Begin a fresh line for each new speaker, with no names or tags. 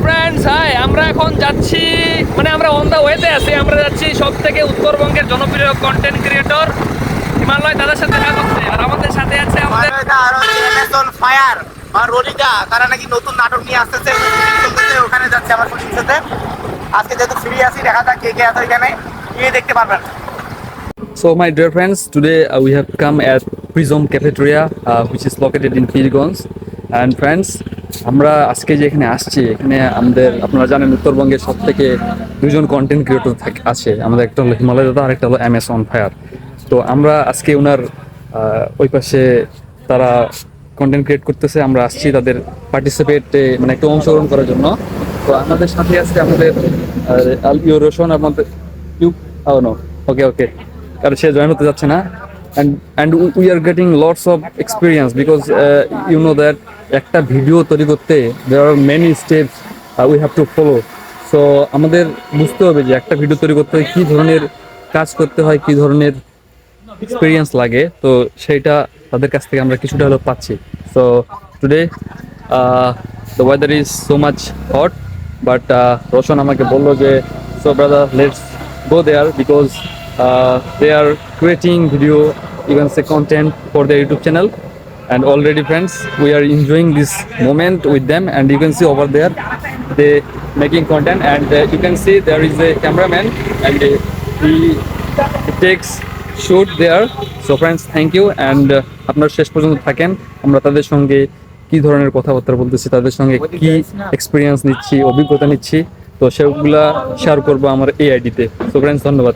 Friends, high. আমরা এখন যাচ্ছি, মানে আমরা অন দা ওয়েতে আছি। আমরা যাচ্ছি সব থেকে উত্তরবঙ্গের জনপ্রিয় কন্টেন্ট ক্রিয়েটর হিমালয় দাদার সাথে দেখা করতে। আর আমাদের সাথে আছে আমাদের
ফায়ার বা রোলিকা, তারা নাকি নতুন নাটক নিয়ে আসতেছে, ওখানে যাচ্ছে আমার শুটিং সাথে। আজকে যেহেতু ফ্রি আছি, দেখা যাক কে কে আছে এখানে, গিয়ে দেখতে পারবেন।
So my dear friends, today we have come at Prism Cafeteria, which is located in Pirgonj. And friends, আমরা আজকে যে এখানে আসছি, এখানে আমাদের আপনারা জানেন উত্তরবঙ্গের সব থেকে দুজন কন্টেন্ট ক্রিয়েটর আছে। আমাদের একটা হলো হিমালয় দাদা আর একটা হলো MS on Fire। তো আমরা আজকে ওনার ওই পাশে তারা কন্টেন্ট ক্রিয়েট করতেছে, আমরা আসছি তাদের পার্টিসিপেটে মানে একটু অংশগ্রহণ করার জন্য। তো আমাদের সাথে আছে আমাদের ইউর রোশন, আমাদের ইউ নো ওকে ওকে, কারণ সে জয়েন হতে যাচ্ছে না। and we are getting lots of experience because you know that একটা ভিডিও তৈরি করতে there are many steps we have to follow. so আমাদের বুঝতে হবে যে একটা ভিডিও তৈরি করতে হয় কী ধরনের কাজ করতে হয়, কী ধরনের এক্সপিরিয়েন্স লাগে। তো সেইটা তাদের কাছ থেকে আমরা কিছুটা হলেও পাচ্ছি। so today the weather is so much hot, but Roshan আমাকে বললো যে so brother let's go there because they are creating video, you can say content for their YouTube channel. And already friends, we are enjoying this moment with them, and you can see over there they making content, and you can see there is a cameraman and he takes shoot there. So friends, thank you, and আপনারা শেষ পর্যন্ত থাকেন। আমরা তাদের সঙ্গে কি ধরনের কথাবার্তা বলতেছি, তাদের সঙ্গে কি এক্সপিরিয়েন্স নিচ্ছি, অভিজ্ঞতা নিচ্ছি, তো সেগুলা শেয়ার করবো আমার এই আইডিতে। সো ফ্রেন্ডস, ধন্যবাদ।